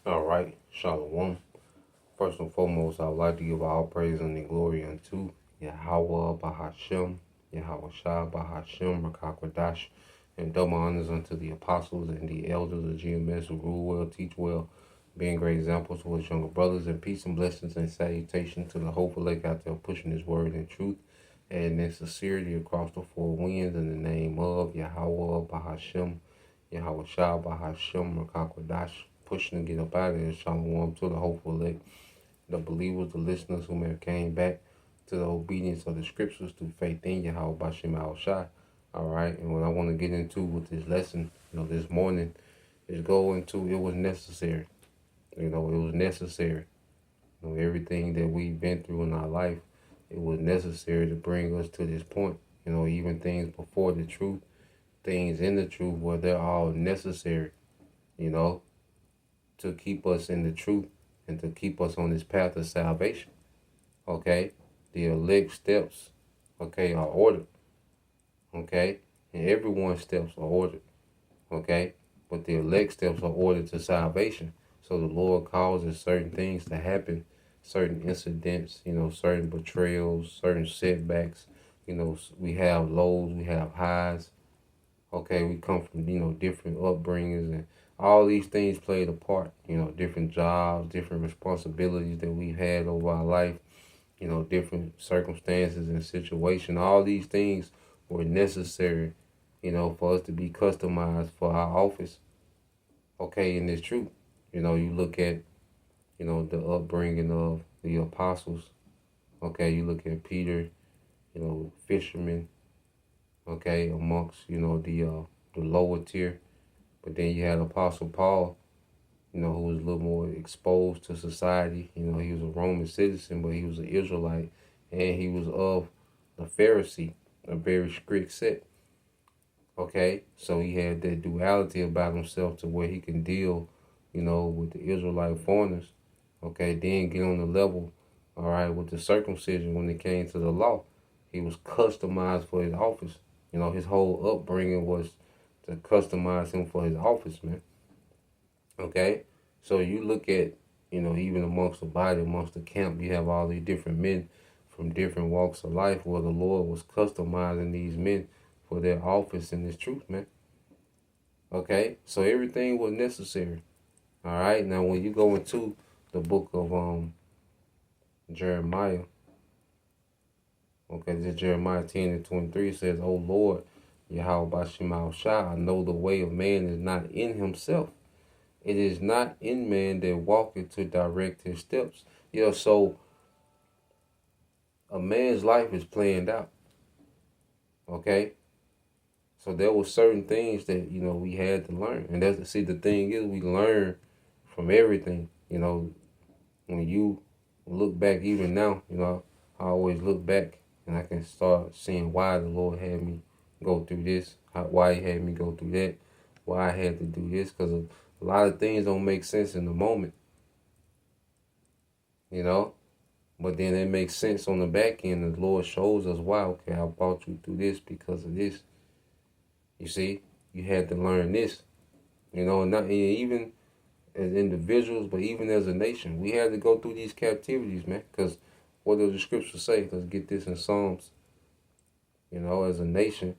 All right, Shalom. First and foremost, I would like to give all praise and the glory unto Yahweh Bahashem, Yahweh Shah Bahashem, Rakakwadash, and double honors unto the apostles and the elders of GMS who rule well, teach well, being great examples to his younger brothers, and peace and blessings and salutation to the hopeful lake out there pushing his word in truth and in sincerity across the four winds in the name of Yahweh Bahashem, Yahweh Shah Bahashem, Rakakwadash, pushing to get up out of here. Shalom to the hopeful lake, the believers, the listeners who may have came back to the obedience of the scriptures through faith in Yahweh Bashim Al Shai. All right, and what I want to get into with this lesson, this morning, is go into it was necessary. It was necessary. Everything that we've been through in our life, it was necessary to bring us to this point. Even things before the truth, things in the truth, where they're all necessary, to keep us in the truth and to keep us on this path of salvation. Okay? The elect steps, are ordered. Okay? And everyone's steps are ordered. Okay? But the elect steps are ordered to salvation. So the Lord causes certain things to happen, certain incidents, certain betrayals, certain setbacks. We have lows, we have highs. Okay, we come from, different upbringings, and all these things played a part, different jobs, different responsibilities that we've had over our life, different circumstances and situations. All these things were necessary, for us to be customized for our office. Okay, and it's true. You look at, the upbringing of the apostles. Okay, you look at Peter, fishermen, okay, amongst, the lower tier. But then you had Apostle Paul, who was a little more exposed to society. He was a Roman citizen, but he was an Israelite, and he was of the Pharisee, a very strict set. Okay, so he had that duality about himself to where he can deal, with the Israelite foreigners. Okay, then get on the level, all right, with the circumcision when it came to the law. He was customized for his office. His whole upbringing was to customize him for his office, man. Okay? So you look at, even amongst the body, amongst the camp, you have all these different men from different walks of life where the Lord was customizing these men for their office in this truth, man. Okay? So everything was necessary. All right? Now, when you go into the book of Jeremiah, okay, this Jeremiah 10:23 says, O Lord, Yahweh Bashim Shah, I know the way of man is not in himself. It is not in man that walketh to direct his steps. So a man's life is planned out. Okay? So there were certain things that, we had to learn. And the thing is, we learn from everything. When you look back, even now, I always look back and I can start seeing why the Lord had me go through this, why he had me go through that, why I had to do this, because a lot of things don't make sense in the moment, but then it makes sense on the back end. The Lord shows us why. Okay, I brought you through this because of this. You see, you had to learn this, not even as individuals, but even as a nation, we had to go through these captivities, man, because what does the scripture say? Let's get this in Psalms. As a nation,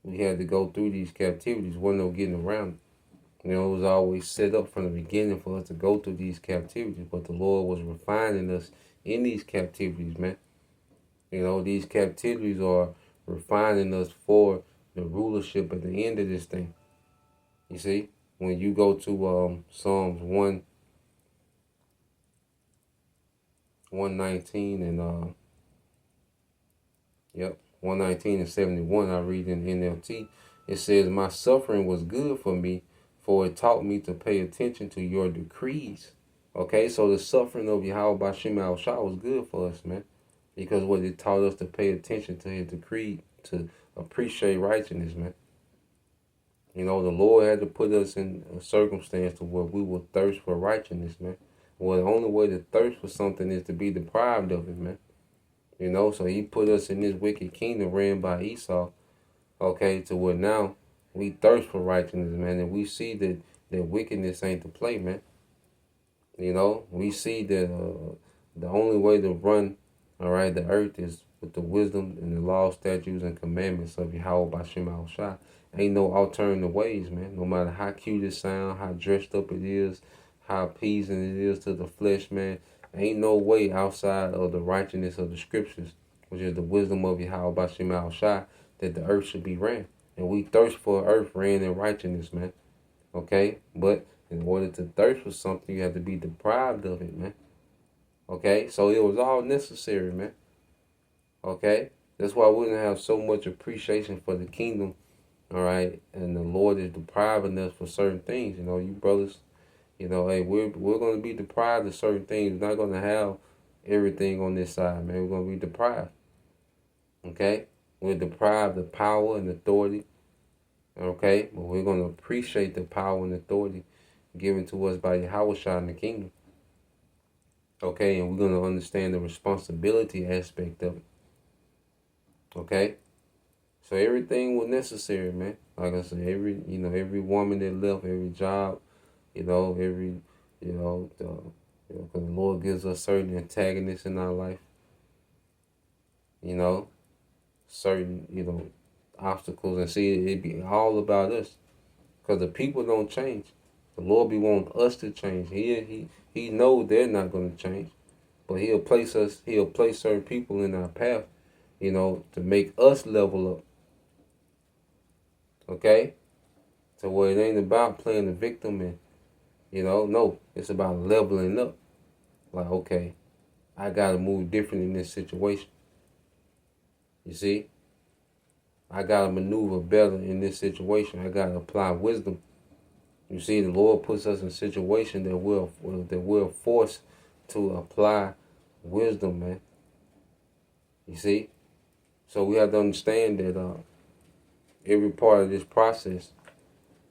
we had to go through these captivities. Wasn't no getting around it. It was always set up from the beginning for us to go through these captivities, but the Lord was refining us in these captivities, man. These captivities are refining us for the rulership at the end of this thing. You see, when you go to Psalms 119 and 119 and 71, I read in NLT, it says, my suffering was good for me, for it taught me to pay attention to your decrees. Okay, so the suffering of Yahweh Bashim Al Shah was good for us, man. Because what it taught us to pay attention to his decree, to appreciate righteousness, man. The Lord had to put us in a circumstance to where we will thirst for righteousness, man. Well, the only way to thirst for something is to be deprived of it, man. So he put us in this wicked kingdom ran by Esau, okay, to where now we thirst for righteousness, man, and we see that wickedness ain't the play, man. You know, we see that the only way to run, all right, the earth is with the wisdom and the law, statutes, and commandments of Yahweh Bashim Al Shah. Ain't no alternative ways, man. No matter how cute it sounds, how dressed up it is, how appeasing it is to the flesh, man. Ain't no way outside of the righteousness of the scriptures, which is the wisdom of Yahweh Bashim Al Shah, that the earth should be ran. And we thirst for earth ran in righteousness, man. Okay? But in order to thirst for something, you have to be deprived of it, man. Okay? So it was all necessary, man. Okay? That's why we didn't have so much appreciation for the kingdom, all right? And the Lord is depriving us for certain things. You know, you brothers, you know, hey, we're going to be deprived of certain things. We're not going to have everything on this side, man. We're going to be deprived. Okay? We're deprived of power and authority. Okay? But we're going to appreciate the power and authority given to us by Yahweh Shah in the kingdom. Okay? And we're going to understand the responsibility aspect of it. Okay? So everything was necessary, man. Like I said, every woman that left, every job, because the Lord gives us certain antagonists in our life. You know, certain, obstacles, and see, it be all about us, because the people don't change. The Lord be wanting us to change. He knows they're not going to change, but He'll place certain people in our path, to make us level up. Okay, so where it ain't about playing the victim and no, it's about leveling up. Like, okay, I gotta move different in this situation. You see, I gotta maneuver better in this situation. I gotta apply wisdom. You see, the Lord puts us in a situation that we're forced to apply wisdom, man. You see, so we have to understand that every part of this process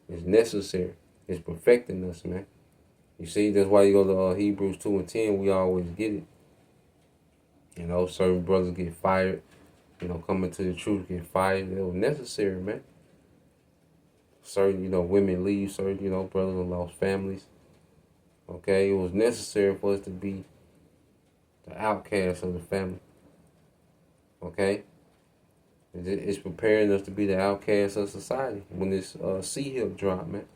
is necessary. It's perfecting us, man. You see, that's why you go to Hebrews 2:10. We always get it. Certain brothers get fired. Coming to the truth, get fired. It was necessary, man. Certain, women leave. Certain, brothers and lost families. Okay, it was necessary for us to be the outcast of the family. Okay, it's preparing us to be the outcast of society when this sea hill drop, man.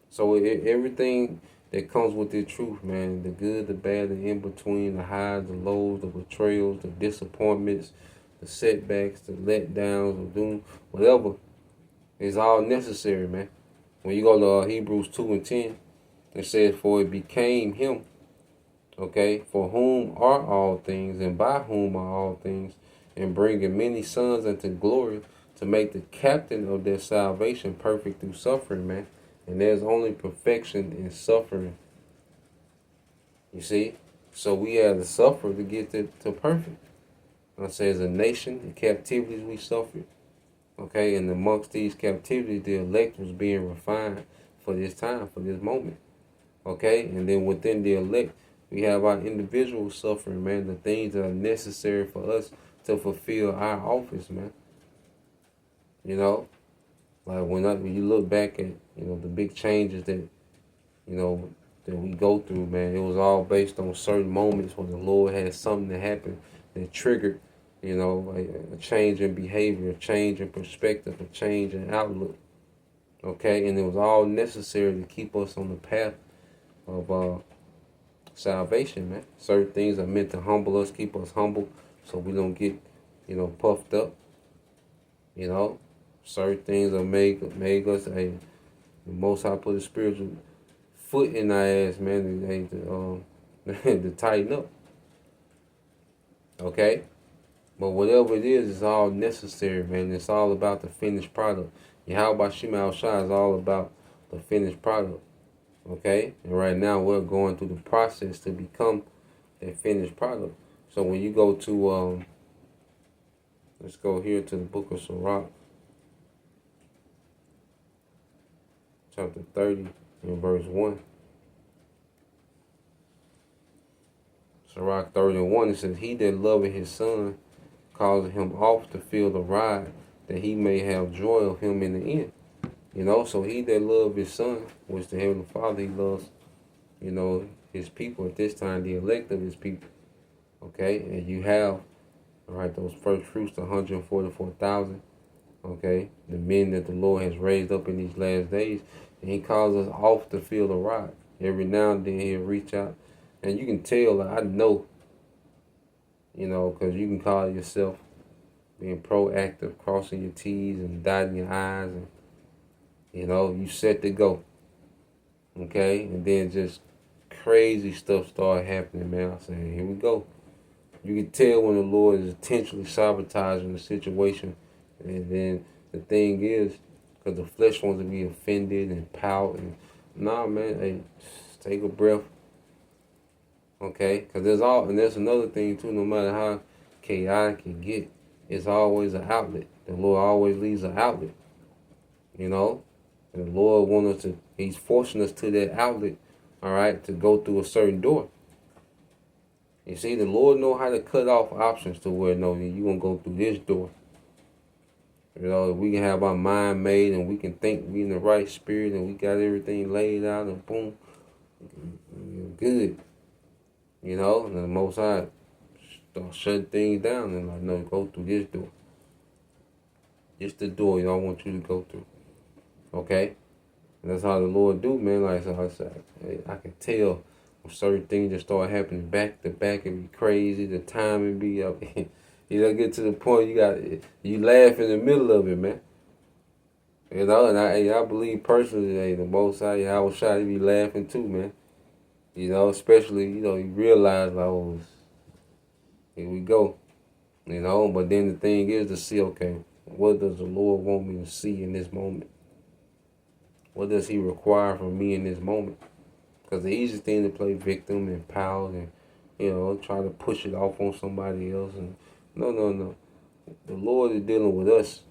So everything that comes with the truth, man, the good, the bad, the in between, the highs, the lows, the betrayals, the disappointments, the setbacks, the letdowns, the doom, whatever, is all necessary, man. When you go to Hebrews 2:10, it says, "For it became Him, okay, for whom are all things, and by whom are all things, and bringing many sons unto glory, to make the captain of their salvation perfect through suffering," man. And there's only perfection in suffering. You see? So we have to suffer to get to perfect. I say, as a nation, the captivities we suffered. Okay, and amongst these captivities, the elect was being refined for this time, for this moment. Okay, and then within the elect, we have our individual suffering, man, the things that are necessary for us to fulfill our office, man. Like when you look back at, the big changes that, that we go through, man, it was all based on certain moments when the Lord had something that happened that triggered, a change in behavior, a change in perspective, a change in outlook. Okay, and it was all necessary to keep us on the path of salvation, man. Certain things are meant to humble us, keep us humble, so we don't get, puffed up. Certain things are make us the Most High put a spiritual foot in our ass, man, to tighten up. Okay? But whatever it is, it's all necessary, man. It's all about the finished product. Yahweh Shema Al Shah is all about the finished product. Okay? And right now we're going through the process to become that finished product. So when you go to, let's go here to the book of Sirach, chapter 30 and verse 1. Sirach 30:1, it says, "He that loveth his son causeth him oft to feel the rod, that he may have joy of him in the end." So he that loves his son, which the Heavenly Father he loves, his people at this time, the elect of his people. Okay, and you have, all right, those first fruits, the 144,000. Okay, the men that the Lord has raised up in these last days, and He calls us off the field of rock. Every now and then He'll reach out, and you can tell. Like, I know, because you can call yourself being proactive, crossing your T's and dotting your I's, and you set to go. Okay, and then just crazy stuff started happening, man. I'm saying, here we go. You can tell when the Lord is intentionally sabotaging the situation. And then the thing is, because the flesh wants to be offended and pout. And nah, man, hey, just take a breath. Okay? Because there's another thing too, no matter how chaotic it get, it's always an outlet. The Lord always leaves an outlet. And the Lord wants us to, He's forcing us to that outlet, all right, to go through a certain door. You see, the Lord know how to cut off options to where, no, you're going to go through this door. We can have our mind made and we can think we in the right spirit and we got everything laid out and boom, good. And the Most High start shutting things down and like, no, go through this door. It's the door I want you to go through. Okay? And that's how the Lord do, man. Like I said, I can tell when certain things just start happening back to back and be crazy. The timing be up. Get to the point you laugh in the middle of it, man. And I believe personally, the Most High, I was shy to be laughing too, man. Especially, you realize like, oh, here we go. But then the thing is to see, okay, what does the Lord want me to see in this moment? What does He require from me in this moment? Because the easiest thing to play victim and pout and, try to push it off on somebody else. And no. The Lord is dealing with us.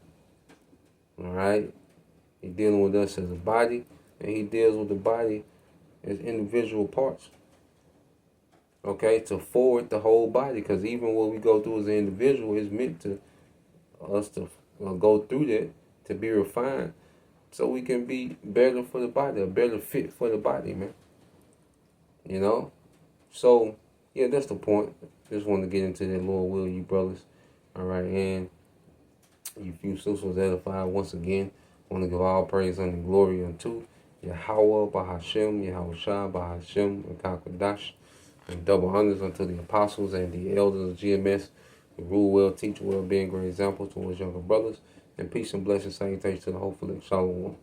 All right? He's dealing with us as a body, and He deals with the body as individual parts. Okay? To forward the whole body. Because even what we go through as an individual is meant to us to go through that, to be refined, so we can be better for the body, a better fit for the body, man. So, yeah, that's the point. Just want to get into that, Lord will, you brothers. All right, and you few sisters edified once again. I want to give all praise and glory unto Yahweh Bahashem, Yahweh Shah Bahashem, and Kakadash, and double honors unto the apostles and the elders of GMS, who rule well, teach well, being great examples towards younger brothers, and peace and blessings, salutations to the hopeful Shalom.